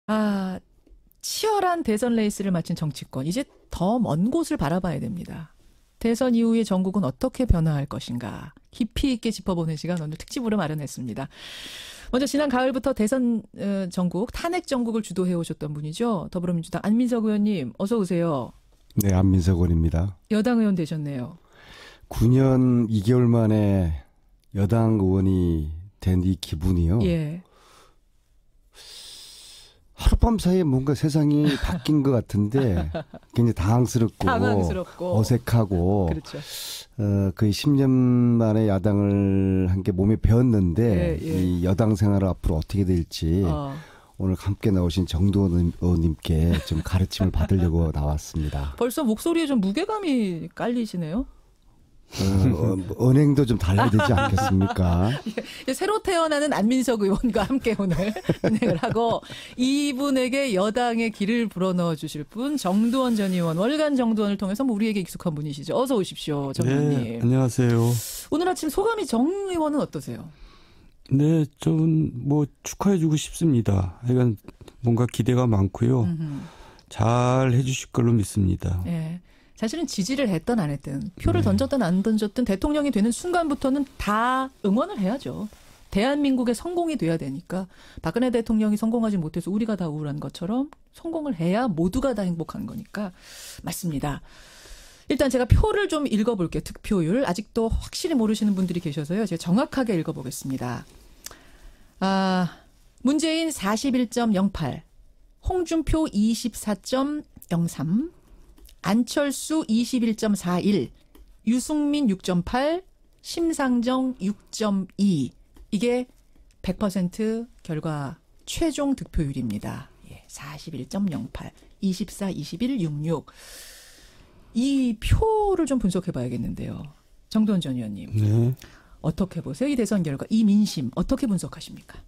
아, 치열한 대선 레이스를 마친 정치권. 이제 더 먼 곳을 바라봐야 됩니다. 대선 이후의 전국은 어떻게 변화할 것인가. 깊이 있게 짚어보는 시간 오늘 특집으로 마련했습니다. 먼저 지난 가을부터 대선 전국, 탄핵 전국을 주도해 오셨던 분이죠. 더불어민주당 안민석 의원님 어서 오세요. 네, 안민석 의원입니다. 여당 의원 되셨네요. 9년 2개월 만에 여당 의원이 된 이 기분이요. 예. 하룻밤 하룻밤 사이에 뭔가 세상이 바뀐 것 같은데 굉장히 당황스럽고 어색하고 그렇죠. 거의 10년 만에 야당을 한 게 몸에 배었는데 예, 예. 이 여당 생활을 앞으로 어떻게 될지 오늘 함께 나오신 정두원 의원님께 좀 가르침을 받으려고 나왔습니다. 벌써 목소리에 좀 무게감이 깔리시네요. 언행도 좀 달라야 되지 않겠습니까? 예, 새로 태어나는 안민석 의원과 함께 오늘 진행을 하고 이분에게 여당의 길을 불어넣어 주실 분 정두원 전 의원, 월간 정두원을 통해서 뭐 우리에게 익숙한 분이시죠. 어서 오십시오, 정 의원님. 네, 안녕하세요. 오늘 아침 소감이 정 의원은 어떠세요? 네, 좀 뭐 축하해주고 싶습니다. 하여간 뭔가 기대가 많고요. 잘 해주실 걸로 믿습니다. 네. 사실은 지지를 했든 안 했든 표를 던졌든 안 던졌든 대통령이 되는 순간부터는 다 응원을 해야죠. 대한민국의 성공이 돼야 되니까 박근혜 대통령이 성공하지 못해서 우리가 다 우울한 것처럼 성공을 해야 모두가 다 행복한 거니까 맞습니다. 일단 제가 표를 좀 읽어볼게요. 득표율. 아직도 확실히 모르시는 분들이 계셔서요. 제가 정확하게 읽어보겠습니다. 문재인 41.08, 홍준표 24.03, 안철수 21.41, 유승민 6.8, 심상정 6.2. 이게 100% 결과 최종 득표율입니다. 예, 41.08, 24, 21, 66. 이 표를 좀 분석해 봐야겠는데요. 정두원 전 의원님. 네. 어떻게 보세요? 이 대선 결과, 이 민심 어떻게 분석하십니까?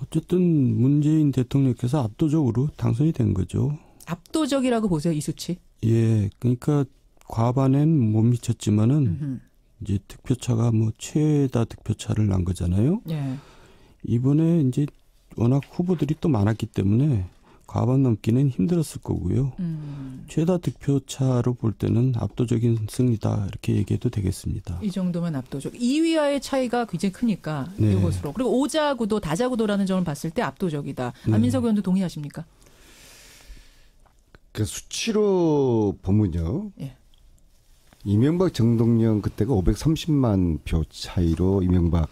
어쨌든 문재인 대통령께서 압도적으로 당선이 된 거죠. 압도적이라고 보세요, 이 수치? 예, 그러니까 과반엔 못 미쳤지만은 이제 득표차가 뭐 최다 득표차를 난 거잖아요. 예. 이번에 이제 워낙 후보들이 또 많았기 때문에 과반 넘기는 힘들었을 거고요. 최다 득표차로 볼 때는 압도적인 승리다 이렇게 얘기해도 되겠습니다. 이 정도면 압도적. 2위와의 차이가 굉장히 크니까 네. 이것으로. 그리고 오자구도 다자구도라는 점을 봤을 때 압도적이다. 안민석 의원도 동의하십니까? 그 수치로 보면요. 예. 이명박 정동영 그때가 530만 표 차이로 이명박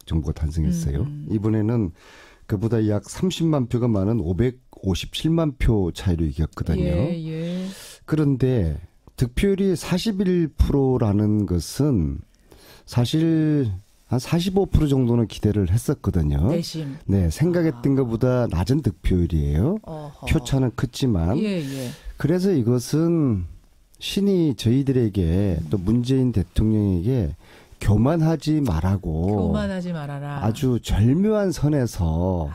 정부가 탄생했어요. 이번에는 그보다 약 30만 표가 많은 557만 표 차이로 이겼거든요. 예, 예. 그런데 득표율이 41%라는 것은 사실 한 45% 정도는 기대를 했었거든요. 내심. 네, 생각했던 것보다 낮은 득표율이에요. 어허. 표차는 크지만. 예, 예. 그래서 이것은 신이 저희들에게 또 문재인 대통령에게 교만하지 말라고 교만하지 말아라. 아주 절묘한 선에서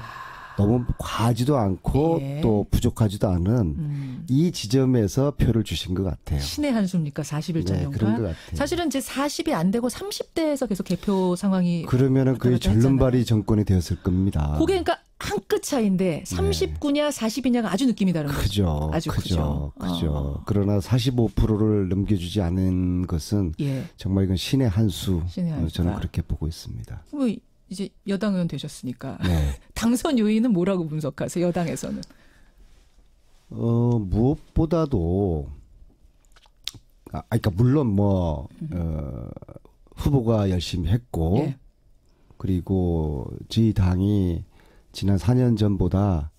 너무 과하지도 않고 예. 또 부족하지도 않은 이 지점에서 표를 주신 것 같아요. 신의 한수입니까? 41.08? 네, 그런 것 같아요. 사실은 이제 40이 안 되고 30대에서 계속 개표 상황이 그러면은 거의 왔다 갔다 절름발이 했잖아요. 정권이 되었을 겁니다. 그게 그러니까 한 끗 차이인데 39냐 40이냐가 아주 느낌이 다른 거죠. 크죠. 아주 크죠. 크죠. 그러나 45%를 넘겨주지 않은 것은 예. 정말 이건 신의 한수. 신의 한수다. 저는 그렇게 보고 있습니다. 뭐 이제 여당 의원 되셨으니까 네. 당선 요인은 뭐라고 분석하세요? 여당에서는. 무엇보다도 그러니까 물론 뭐 후보가 열심히 했고 예. 그리고 저희 당이 지난 4년 전보다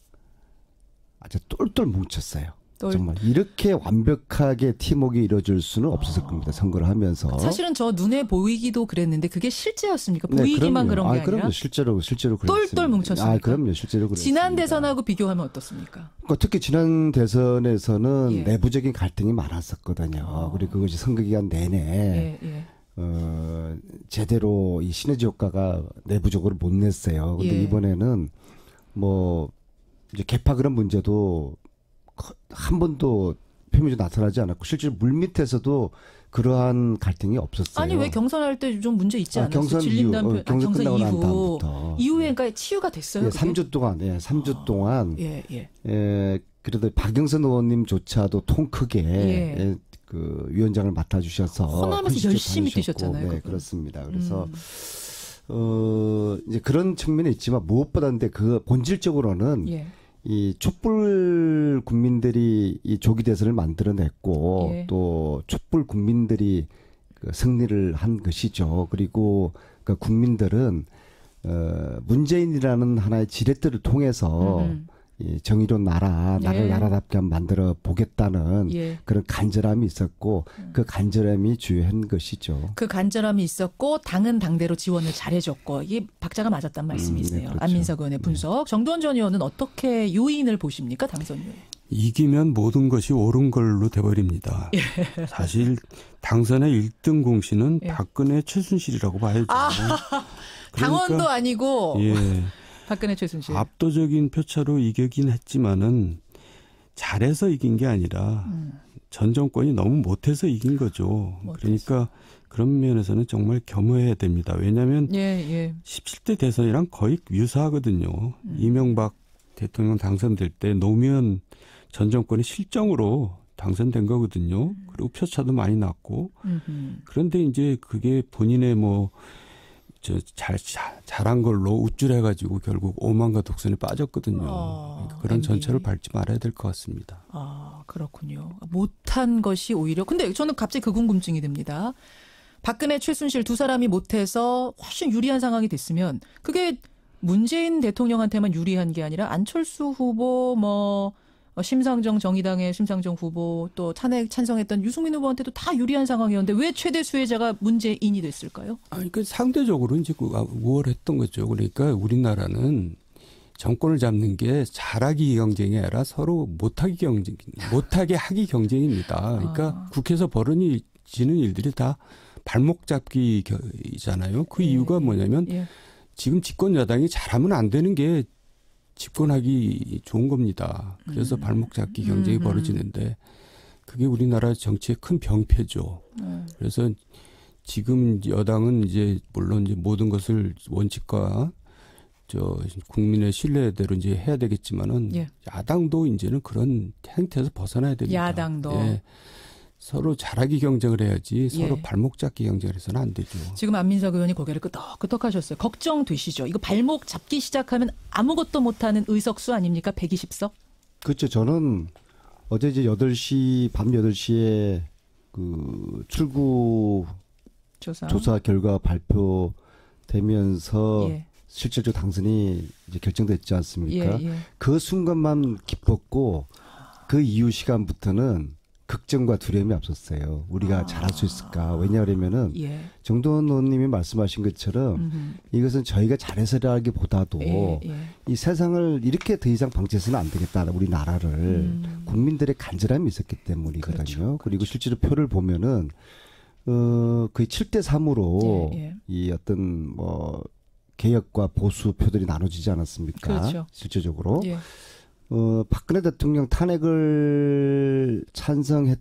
아주 똘똘 뭉쳤어요. 정말 이렇게 완벽하게 팀워크가 이루어질 수는 없었을 겁니다. 선거를 하면서. 사실은 저 눈에 보이기도 그랬는데 그게 실제였습니까? 네, 보이기만 그럼요. 그런 게 아니라 그럼요. 실제로 그랬습니다. 똘똘 뭉쳤습니까? 그럼요. 실제로 그랬습니다. 지난 대선하고 비교하면 어떻습니까? 그러니까 특히 지난 대선에서는 예. 내부적인 갈등이 많았었거든요. 그리고 그것이 선거 기간 내내 예, 예. 제대로 이 시너지 효과가 내부적으로 못 냈어요. 근데 예. 이번에는 뭐 이제 개파 그런 문제도 한 번도 표면적으로 나타나지 않았고 실제로 물밑에서도 그러한 갈등이 없었어요. 아니 왜 경선할 때 좀 문제 있지 않았어요? 경선 이후, 경선 끝나고 난 다음부터. 이후에 그러니까 치유가 됐어요. 예, 3주 동안, 3주 동안. 예. 그래도 박영선 의원님조차도 통 크게 그 위원장을 맡아주셔서 호남에서 열심히 뛰셨잖아요. 네, 그렇습니다. 그래서 이제 그런 측면이 있지만 무엇보다인데 그 본질적으로는 이 촛불 국민들이 이 조기 대선을 만들어냈고 또 촛불 국민들이 그 승리를 한 것이죠. 그리고 그 국민들은 문재인이라는 하나의 지렛대를 통해서 이 정의로운 나라를 나라답게 만들어 보겠다는 그런 간절함이 있었고 그 간절함이 주요한 것이죠. 그 간절함이 있었고 당은 당대로 지원을 잘해줬고 이게 박자가 맞았단 말씀이세요. 네, 그렇죠. 안민석 의원의 분석. 정두원 전 의원은 어떻게 요인을 보십니까? 당선 요인. 이기면 모든 것이 옳은 걸로 돼버립니다. 사실 당선의 1등 공신은 박근혜 최순실이라고 봐야죠. 당원도 아니고 박근혜 최순실. 압도적인 표차로 이기긴 했지만은 잘해서 이긴 게 아니라 전 정권이 너무 못해서 이긴 거죠. 그러니까 그런 면에서는 정말 겸허해야 됩니다. 왜냐하면 17대 대선이랑 거의 유사하거든요. 이명박 대통령 당선될 때 노무현 전 정권의 실정으로 당선된 거거든요. 그리고 표차도 많이 났고. 그런데 이제 그게 본인의 잘한 걸로 우쭐해가지고 결국 오만과 독선에 빠졌거든요. 그러니까 그런 전철을 밟지 말아야 될 것 같습니다. 그렇군요. 못한 것이 오히려. 근데 저는 갑자기 그 궁금증이 듭니다. 박근혜, 최순실 두 사람이 못해서 훨씬 유리한 상황이 됐으면 그게 문재인 대통령한테만 유리한 게 아니라 안철수 후보 심상정 정의당의 심상정 후보 또 탄핵 찬성했던 유승민 후보한테도 다 유리한 상황이었는데 왜 최대 수혜자가 문재인이 됐을까요? 그러니까 상대적으로 이제 우월했던 거죠. 그러니까 우리나라는 정권을 잡는 게 잘하기 경쟁이 아니라 서로 못하게 하기 경쟁입니다. 그러니까 국회에서 벌어지는 일들이 다 발목 잡기잖아요. 그 이유가 뭐냐면 지금 집권 여당이 잘하면 안 되는 게 집권하기 좋은 겁니다. 그래서 발목 잡기 경쟁이 벌어지는데 그게 우리나라 정치의 큰 병폐죠. 그래서 지금 여당은 이제 물론 이제 모든 것을 원칙과 국민의 신뢰대로 이제 해야 되겠지만은 야당도 이제는 그런 행태에서 벗어나야 됩니다. 야당도. 서로 잘하기 경쟁을 해야지 서로 발목 잡기 경쟁을 해서는 안 되죠. 지금 안민석 의원이 고개를 끄덕끄덕 하셨어요. 걱정되시죠? 이거 발목 잡기 시작하면 아무것도 못하는 의석수 아닙니까? 120석? 그렇죠. 저는 어제 이제 밤 8시에 그 출구 조사 결과 발표되면서 실질적으로 당선이 이제 결정됐지 않습니까? 그 순간만 기뻤고 그 이후 시간부터는 걱정과 두려움이 앞섰어요. 우리가 잘할 수 있을까? 왜냐하면은 정두원 의원님이 말씀하신 것처럼 이것은 저희가 잘해서라기보다도 이 세상을 이렇게 더 이상 방치해서는 안 되겠다. 우리나라를 국민들의 간절함이 있었기 때문이거든요. 그렇죠. 그리고 실제로 표를 보면은 거의 7대3으로 이 어떤 개혁과 보수 표들이 나눠지지 않았습니까? 그렇죠. 실제적으로. 박근혜 대통령 탄핵을 찬성과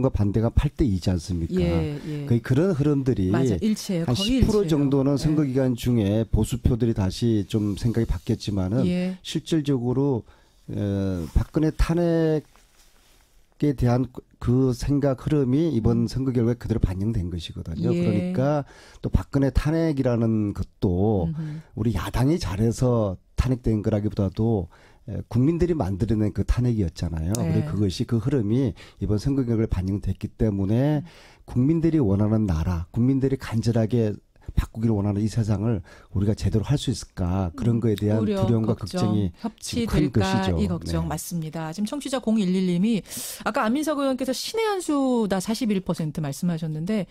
반대가 8대2지 않습니까? 거의 그런 흐름들이 맞아, 일치해요. 한 10% 정도는 선거 기간 중에 보수표들이 다시 좀 생각이 바뀌었지만은 실질적으로 박근혜 탄핵에 대한 그 생각 흐름이 이번 선거 결과에 그대로 반영된 것이거든요. 그러니까 또 박근혜 탄핵이라는 것도 우리 야당이 잘해서 탄핵된 거라기보다도 국민들이 만들어낸 그 탄핵이었잖아요. 그리고 그것이 그 흐름이 이번 선거 결과에 반영됐기 때문에 국민들이 원하는 나라, 국민들이 간절하게 바꾸기를 원하는 이 세상을 우리가 제대로 할 수 있을까 그런 거에 대한 두려움과 걱정이 큰 것이죠. 이 걱정 맞습니다. 지금 청취자 011님이 아까 안민석 의원께서 신의 한 수다 41% 말씀하셨는데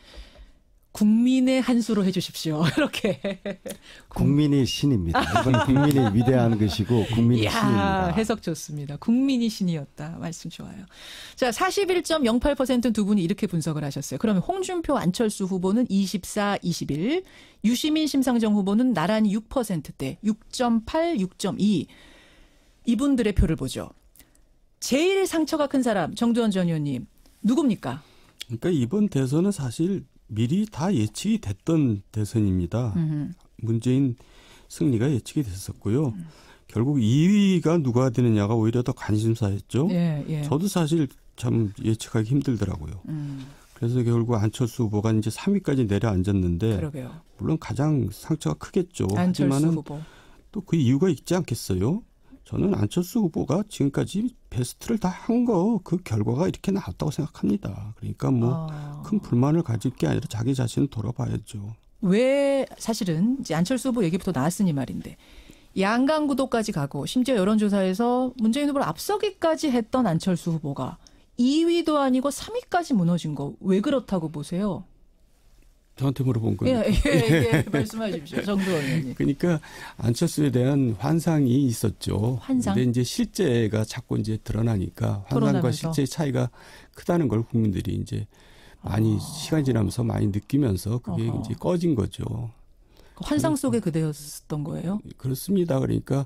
국민의 한 수로 해 주십시오. 이렇게. 국민이 신입니다. 이건 국민이 위대한 것이고 국민이 신입니다. 해석 좋습니다. 국민이 신이었다. 말씀 좋아요. 자, 41.08% 두 분이 이렇게 분석을 하셨어요. 그러면 홍준표, 안철수 후보는 24, 21, 유시민, 심상정 후보는 나란히 6%대, 6.8, 6.2. 이분들의 표를 보죠. 제일 상처가 큰 사람 정두원 전 의원님 누굽니까? 그러니까 이번 대선은 사실 미리 다 예측이 됐던 대선입니다. 문재인 승리가 예측이 됐었고요. 결국 2위가 누가 되느냐가 오히려 더 관심사였죠. 예, 예. 저도 사실 참 예측하기 힘들더라고요. 그래서 결국 안철수 후보가 이제 3위까지 내려앉았는데 그러게요. 물론 가장 상처가 크겠죠. 안철수 하지만은 후보. 또 그 이유가 있지 않겠어요? 저는 안철수 후보가 지금까지 베스트를 다 한 거 그 결과가 이렇게 나왔다고 생각합니다. 그러니까 뭐 큰 불만을 가질 게 아니라 자기 자신을 돌아봐야죠. 왜 사실은 이제 안철수 후보 얘기부터 나왔으니 말인데 양강 구도까지 가고 심지어 여론조사에서 문재인 후보를 앞서기까지 했던 안철수 후보가 2위도 아니고 3위까지 무너진 거 왜 그렇다고 보세요? 저한테 물어본 거예요. 예, 말씀해 주십시오. 정두원 의원님. 그러니까 안철수에 대한 환상이 있었죠. 환상. 근데 이제 실제가 자꾸 이제 드러나니까 환상과 토론하면서. 실제의 차이가 크다는 걸 국민들이 이제 많이 시간이 지나면서 많이 느끼면서 그게 이제 꺼진 거죠. 환상 속의 그대였던 거예요? 그렇습니다. 그러니까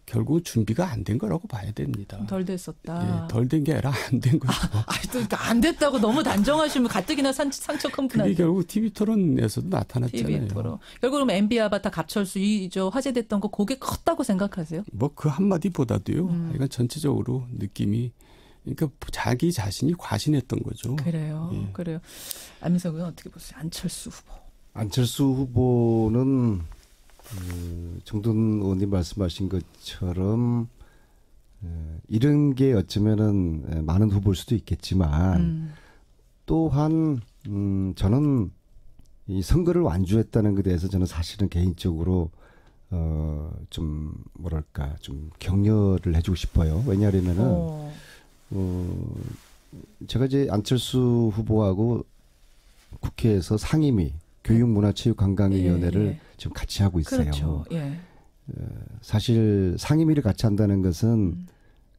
결국 준비가 안 된 거라고 봐야 됩니다. 덜 됐었다. 예, 덜 된 게 아니라 안 된 거죠. 또 안 됐다고 너무 단정하시면 가뜩이나 상처 큰 그게 분한테. 결국 TV 토론에서도 나타났잖아요. TV 토론. 결국 그럼 MB 아바타 갑철수 저 화제됐던 거 그게 컸다고 생각하세요? 뭐 그 한마디보다도요. 이건 전체적으로 느낌이 그러니까 자기 자신이 과신했던 거죠. 그래요. 예. 그래요. 안민석 의원 어떻게 보세요? 안철수 후보. 안철수 후보는 정돈 의원님 말씀하신 것처럼 이런 게 어쩌면은 많은 후보일 수도 있겠지만 또한 저는 이 선거를 완주했다는 것에 대해서 저는 사실은 개인적으로 좀 뭐랄까 좀 격려를 해주고 싶어요. 왜냐하면은 제가 이제 안철수 후보하고 국회에서 상임위 교육문화체육관광위원회를 예. 지금 같이 하고 있어요. 그렇죠. 예. 사실 상임위를 같이 한다는 것은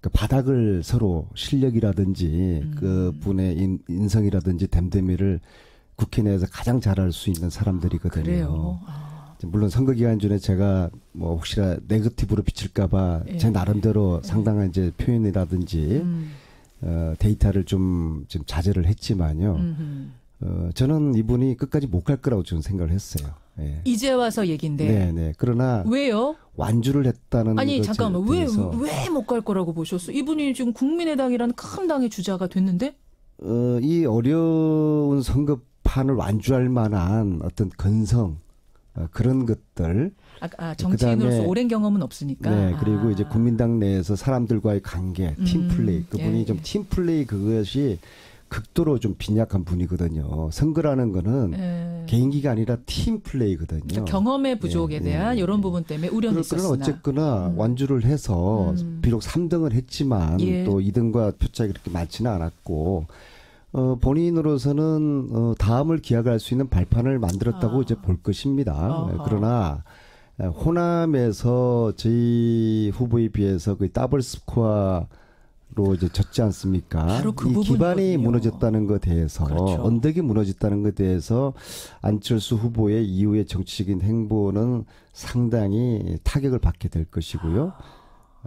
그 바닥을 서로 실력이라든지 그 분의 인성이라든지 댐댐이를 국회 내에서 가장 잘할 수 있는 사람들이거든요. 그래요. 물론 선거 기간 중에 제가 뭐 혹시나 네거티브로 비칠까봐 예. 제 나름대로 상당한 이제 표현이라든지 데이터를 좀 자제를 했지만요. 저는 이분이 끝까지 못 갈 거라고 저는 생각을 했어요. 예. 이제 와서 얘긴데. 네. 그러나 왜요? 완주를 했다는 아니 것에 잠깐만 대해서 왜 못 갈 거라고 보셨어? 이분이 지금 국민의당이라는 큰 당의 주자가 됐는데? 이 어려운 선거판을 완주할 만한 어떤 건성 그런 것들. 정치인으로서 그다음에 오랜 경험은 없으니까. 네. 그리고 이제 국민당 내에서 사람들과의 관계, 팀플레이. 그분이 예. 좀 팀플레이 그것이 극도로 좀 빈약한 분이거든요. 선거라는 거는 개인기가 아니라 팀플레이거든요. 그러니까 경험의 부족에 대한 이런 부분 때문에 우려는 있었으나. 그러나 어쨌거나 완주를 해서 비록 3등을 했지만 예. 또 2등과 표차가 그렇게 많지는 않았고 본인으로서는 다음을 기약할 수 있는 발판을 만들었다고 이제 볼 것입니다. 그러나 호남에서 저희 후보에 비해서 거의 더블 스코어로 이제 졌지 않습니까? 바로 그 이 기반이 부분이거든요. 무너졌다는 것에 대해서 그렇죠. 언덕이 무너졌다는 것에 대해서 안철수 후보의 이후의 정치적인 행보는 상당히 타격을 받게 될 것이고요.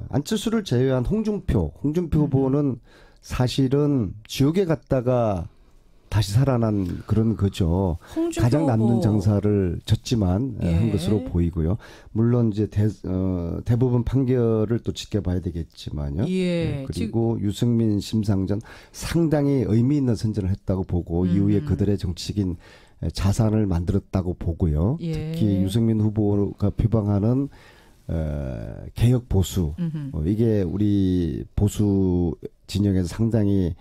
안철수를 제외한 홍준표 후보는 사실은 지옥에 갔다가 다시 살아난 그런 거죠. 가장 남는 장사를 졌지만 한 것으로 보이고요. 물론 이제 대부분 판결을 또 지켜봐야 되겠지만요. 예. 그리고 유승민, 심상정 상당히 의미 있는 선전을 했다고 보고 이후에 그들의 정치적인 자산을 만들었다고 보고요. 예. 특히 유승민 후보가 표방하는 개혁 보수 이게 우리 보수 진영에서 상당히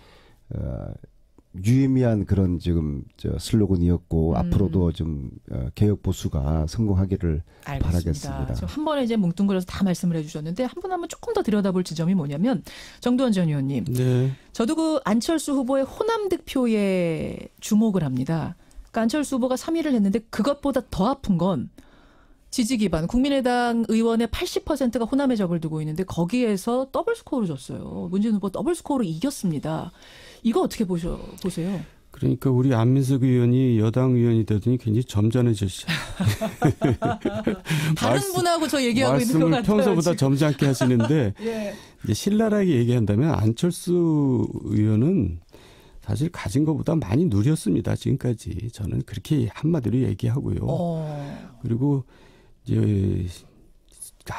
유의미한 그런 지금 슬로건이었고 앞으로도 좀 개혁 보수가 성공하기를 알겠습니다. 바라겠습니다. 지금 한 번에 이제 뭉뚱그려서 다 말씀을 해주셨는데 한 분 한 분 조금 더 들여다볼 지점이 뭐냐면 정두원 전 의원님. 네. 저도 그 안철수 후보의 호남 득표에 주목을 합니다. 그러니까 안철수 후보가 3위를 했는데 그것보다 더 아픈 건 지지 기반 국민의당 의원의 80%가 호남에 적을 두고 있는데 거기에서 더블 스코어로 졌어요. 문재인 후보 더블 스코어로 이겼습니다. 이거 어떻게 보세요? 그러니까 우리 안민석 의원이 여당 의원이 되더니 굉장히 점잖해졌어요. 다른 분하고 저 얘기하고 있는 것 말씀을 같아요. 평소보다 지금. 점잖게 하시는데 예. 이제 신랄하게 얘기한다면 안철수 의원은 사실 가진 것보다 많이 누렸습니다. 지금까지. 저는 그렇게 한마디로 얘기하고요. 그리고 이제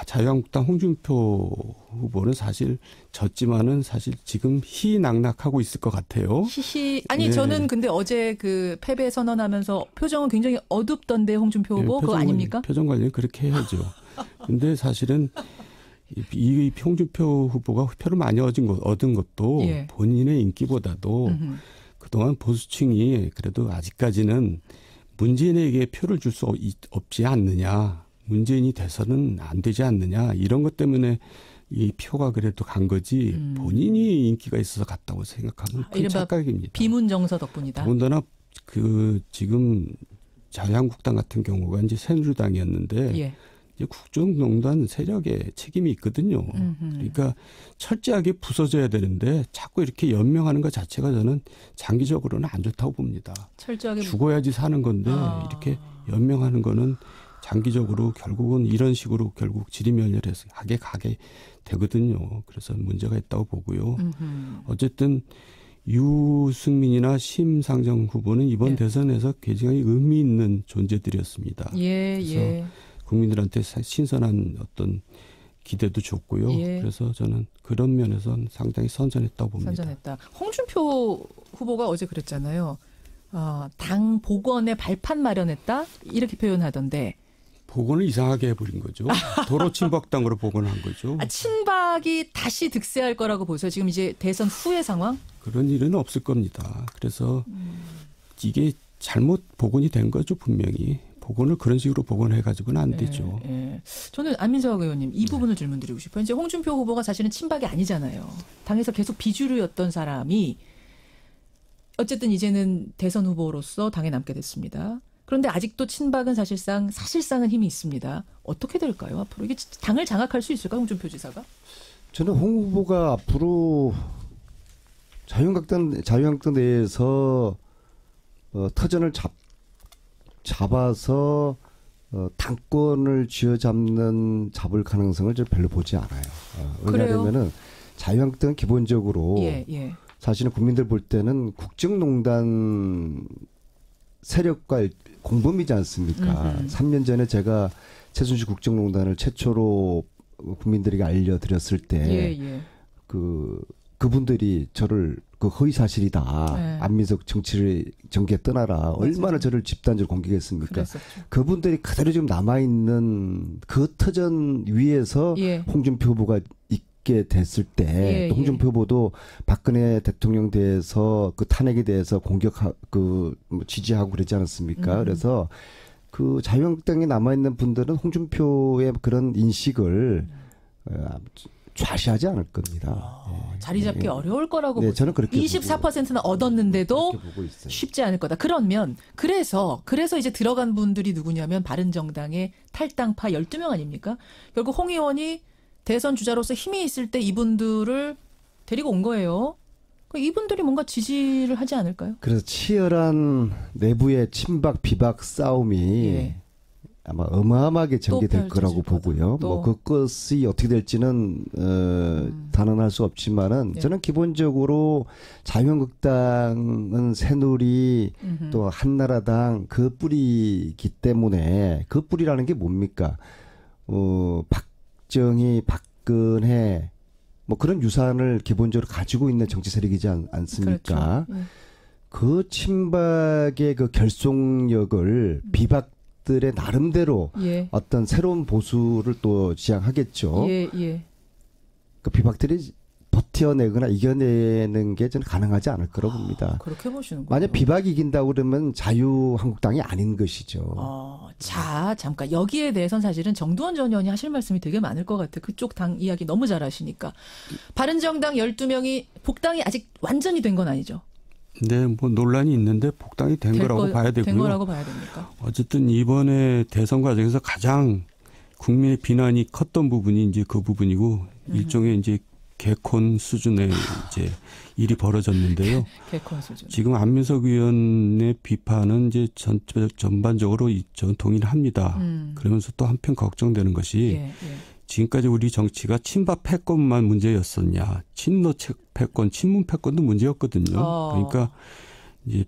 자유한국당 홍준표 후보는 사실 졌지만은 사실 지금 희낙낙하고 있을 것 같아요. 아니 네. 저는 근데 어제 그 패배 선언하면서 표정은 굉장히 어둡던데 홍준표 후보 그거 아닙니까? 표정 관리는 그렇게 해야죠. 근데 사실은 이 홍준표 후보가 표를 많이 얻은 것도 예. 본인의 인기보다도 그동안 보수층이 그래도 아직까지는 문재인에게 표를 줄 수 없지 않느냐. 문재인이 돼서는 안 되지 않느냐. 이런 것 때문에 이 표가 그래도 간 거지 본인이 인기가 있어서 갔다고 생각하면 큰 착각입니다. 비문정서 덕분이다. 더군다나 그 지금 자유한국당 같은 경우가 이제 새누리당이었는데 예. 이제 국정농단 세력에 책임이 있거든요. 그러니까 철저하게 부서져야 되는데 자꾸 이렇게 연명하는 것 자체가 저는 장기적으로는 안 좋다고 봅니다. 철저하게 죽어야지 사는 건데 이렇게 연명하는 거는 장기적으로 결국은 이런 식으로 결국 지리멸렬하게 가게 되거든요. 그래서 문제가 있다고 보고요. 어쨌든 유승민이나 심상정 후보는 이번 예. 대선에서 굉장히 의미 있는 존재들이었습니다. 예, 그래서 예. 국민들한테 신선한 어떤 기대도 줬고요. 예. 그래서 저는 그런 면에서는 상당히 선전했다고 봅니다. 선전했다. 홍준표 후보가 어제 그랬잖아요. 당 복원에 발판 마련했다 이렇게 표현하던데. 복원을 이상하게 해버린 거죠. 도로 친박당으로 복원한 거죠. 친박이 다시 득세할 거라고 보세요. 지금 이제 대선 후의 상황? 그런 일은 없을 겁니다. 그래서 이게 잘못 복원이 된 거죠. 분명히. 복원을 그런 식으로 복원해가지고는 안 되죠. 예. 저는 안민석 의원님 이 부분을 질문드리고 싶어요. 이제 홍준표 후보가 사실은 친박이 아니잖아요. 당에서 계속 비주류였던 사람이 어쨌든 이제는 대선 후보로서 당에 남게 됐습니다. 그런데 아직도 친박은 사실상은 힘이 있습니다. 어떻게 될까요? 앞으로 이게 당을 장악할 수 있을까요? 홍준표 지사가? 저는 홍 후보가 앞으로 자유한국당 내에서 터전을 잡아서 당권을 잡을 가능성을 저 별로 보지 않아요. 왜냐하면은 자유한국당은 기본적으로 사실은 국민들 볼 때는 국정농단 세력과 공범이지 않습니까? 3년 전에 제가 최순실 국정농단을 최초로 국민들에게 알려드렸을 때 그분들이 저를 그 허위 사실이다. 안민석 정계 떠나라. 맞아요. 얼마나 저를 집단적으로 공격했습니까? 그랬었죠. 그분들이 그대로 지금 남아있는 그 터전 위에서 홍준표 후보가 있게 됐을 때 홍준표 후보도 박근혜 대통령 대해서 그 탄핵에 대해서 지지하고 그러지 않았습니까? 그래서 그 자유한국당에 남아있는 분들은 홍준표의 그런 인식을 좌시하지 않을 겁니다. 자리 잡기 어려울 거라고 보죠. 저는 그렇게 24%나 얻었는데도 쉽지 않을 거다. 그러면 그래서 이제 들어간 분들이 누구냐면 바른정당의 탈당파 12명 아닙니까? 결국 홍 의원이 대선 주자로서 힘이 있을 때 이분들을 데리고 온 거예요. 이분들이 뭔가 지지를 하지 않을까요? 그래서 치열한 내부의 친박 비박 싸움이 아마 어마어마하게 전개될 거라고 보고요. 뭐 그것이 어떻게 될지는 단언할 수 없지만은 저는 기본적으로 자유한국당은 새누리 또 한나라당 그 뿌리이기 때문에 그 뿌리라는 게 뭡니까? 박정희, 박근혜 뭐 그런 유산을 기본적으로 가지고 있는 정치 세력이지 않습니까? 그렇죠. 그 친박의 그 결속력을 비박들의 나름대로 어떤 새로운 보수를 또 지향하겠죠. 그 비박들이 버텨내거나 이겨내는 게 저는 가능하지 않을 거라고 봅니다. 그렇게 보시는군요. 만약 비박이 이긴다고 그러면 자유한국당이 아닌 것이죠. 자, 잠깐 여기에 대해서는 사실은 정두원 전 의원이 하실 말씀이 되게 많을 것 같아요. 그쪽 당 이야기 너무 잘하시니까. 바른정당 12명이 복당이 아직 완전히 된 건 아니죠? 네, 뭐 논란이 있는데 복당이 된 거라고 봐야 되고요. 된 거라고 봐야 됩니까? 어쨌든 이번에 대선 과정에서 가장 국민의 비난이 컸던 부분이 이제 그 부분이고 일종의 이제 개콘 수준의 이제 일이 벌어졌는데요. 개콘 수준. 지금 안민석 의원의 비판은 이제 전반적으로 전 동의를 합니다. 그러면서 또 한편 걱정되는 것이 지금까지 우리 정치가 친박 패권만 문제였었냐. 친노 패권, 친문 패권도 문제였거든요. 그러니까 이제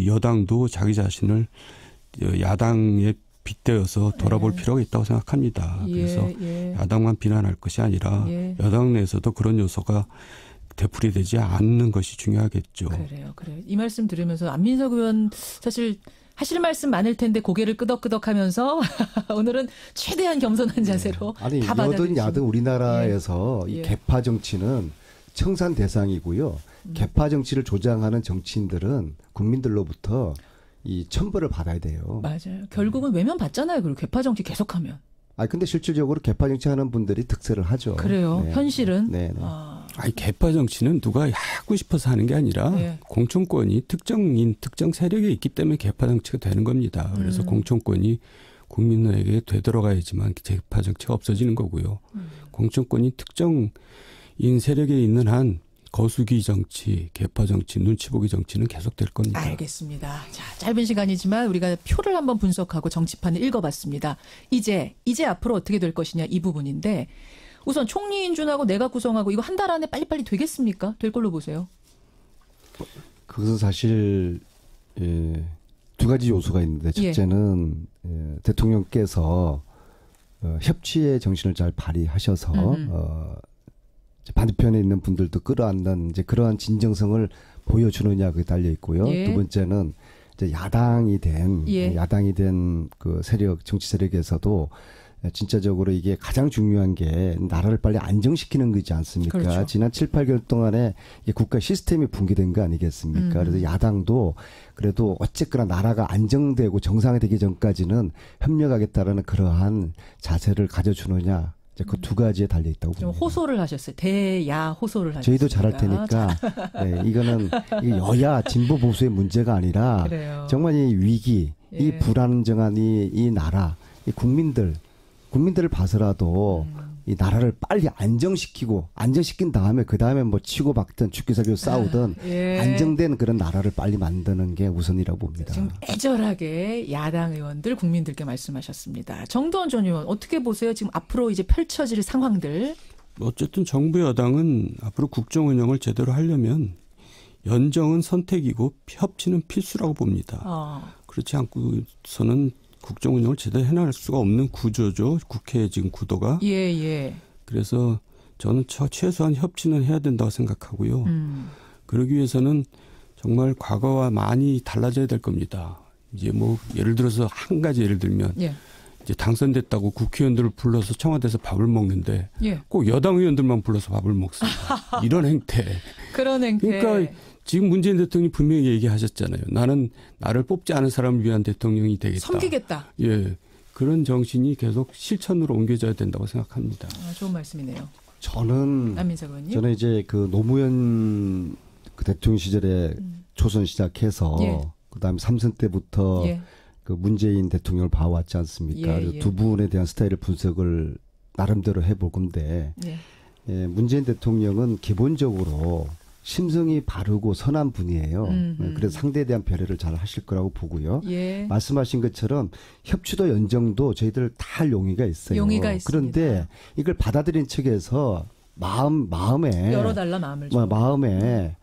여당도 자기 자신을 야당에 빗대어서 돌아볼 필요가 있다고 생각합니다. 그래서 야당만 비난할 것이 아니라 여당 내에서도 그런 요소가 되풀이되지 않는 것이 중요하겠죠. 그래요. 이 말씀 들으면서 안민석 의원 사실 하실 말씀 많을 텐데 고개를 끄덕끄덕하면서 오늘은 최대한 겸손한 자세로 아니 다 여든 야든 우리나라에서 이 개파 정치는 청산 대상이고요. 개파 정치를 조장하는 정치인들은 국민들로부터 이 천벌을 받아야 돼요. 맞아요. 결국은 외면 받잖아요. 그리고 개파 정치 계속하면. 근데 실질적으로 개파 정치하는 분들이 득세를 하죠. 그래요. 네. 현실은. 네. 개파 정치는 누가 하고 싶어서 하는 게 아니라 공천권이 특정인, 특정 세력에 있기 때문에 개파 정치가 되는 겁니다. 그래서 공천권이 국민에게 되돌아가야지만 개파 정치가 없어지는 거고요. 공천권이 특정인 세력에 있는 한 거수기 정치, 개파 정치, 눈치 보기 정치는 계속될 겁니다. 알겠습니다. 자, 짧은 시간이지만 우리가 표를 한번 분석하고 정치판을 읽어봤습니다. 이제 앞으로 어떻게 될 것이냐 이 부분인데 우선 총리 인준하고 내각 구성하고 이거 한 달 안에 빨리빨리 되겠습니까? 될 걸로 보세요. 그것은 사실 두 가지 요소가 있는데 첫째는 대통령께서 협치의 정신을 잘 발휘하셔서 반대편에 있는 분들도 끌어안는 이제 그러한 진정성을 보여주느냐 그게 달려 있고요. 두 번째는 이제 야당이 된 그 세력 정치 세력에서도 진짜적으로 이게 가장 중요한 게 나라를 빨리 안정시키는 거지 않습니까? 그렇죠. 지난 7, 8개월 동안에 국가 시스템이 붕괴된 거 아니겠습니까? 그래서 야당도 그래도 어쨌거나 나라가 안정되고 정상화되기 전까지는 협력하겠다라는 그러한 자세를 가져주느냐. 그 두 가지에 달려 있다고 봅니다. 좀 호소를 하셨어요. 대야 호소를 하셨어요. 저희도 잘할 테니까 이거는 여야 진보 보수의 문제가 아니라 그래요. 정말 이 위기, 이 불안정한 이 나라, 이 국민들을 봐서라도 이 나라를 빨리 안정시킨 다음에 그 다음에 뭐 치고 박든 죽기 살기로 싸우든 안정된 그런 나라를 빨리 만드는 게 우선이라고 봅니다. 지금 애절하게 야당 의원들 국민들께 말씀하셨습니다. 정두원 전 의원 어떻게 보세요? 지금 앞으로 이제 펼쳐질 상황들. 어쨌든 정부 여당은 앞으로 국정 운영을 제대로 하려면 연정은 선택이고 협치는 필수라고 봅니다. 그렇지 않고서는 국정 운영을 제대로 해나갈 수가 없는 구조죠. 국회의 지금 구도가. 그래서 저는 최소한 협치는 해야 된다고 생각하고요. 그러기 위해서는 정말 과거와 많이 달라져야 될 겁니다. 이제 뭐 예를 들어서 한 가지 예를 들면 이제 당선됐다고 국회의원들을 불러서 청와대에서 밥을 먹는데 꼭 여당 의원들만 불러서 밥을 먹습니다. 이런 행태. 그런 행태. 그러니까 지금 문재인 대통령이 분명히 얘기하셨잖아요. 나는 나를 뽑지 않은 사람을 위한 대통령이 되겠다. 섬기겠다. 그런 정신이 계속 실천으로 옮겨져야 된다고 생각합니다. 좋은 말씀이네요. 저는 이제 그 노무현 그 대통령 시절에 초선 시작해서 그다음에 3선 때부터 그 문재인 대통령을 봐왔지 않습니까? 그래서 두 분에 대한 스타일의 분석을 나름대로 해볼 건데 문재인 대통령은 기본적으로 심성이 바르고 선한 분이에요. 그래서 상대에 대한 배려를 잘 하실 거라고 보고요. 말씀하신 것처럼 협치도 연정도 저희들 다 할 용의가 있어요. 그런데 이걸 받아들인 측에서 마음에 열어달라 마음을 좀. 마음에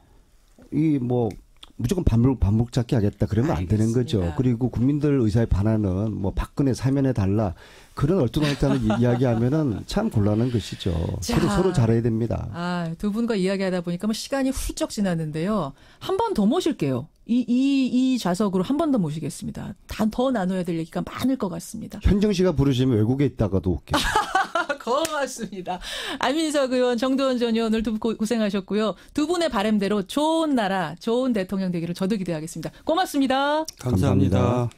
이 뭐 무조건 반복 찾기 하겠다 그러면 안 되는 거죠. 그리고 국민들 의사에 반하는 뭐 박근혜 사면해 달라 그런 얼토당토하는 이야기하면은 참 곤란한 것이죠. 서로 잘해야 됩니다. 두 분과 이야기하다 보니까 뭐 시간이 훌쩍 지났는데요. 한 번 더 모실게요. 이 좌석으로 한 번 더 모시겠습니다. 더 나눠야 될 얘기가 많을 것 같습니다. 현정 씨가 부르시면 외국에 있다가도 올게요. 고맙습니다. 안민석 의원, 정두원 전 의원 오늘 두 분 고생하셨고요. 두 분의 바람대로 좋은 나라, 좋은 대통령 되기를 저도 기대하겠습니다. 고맙습니다. 감사합니다.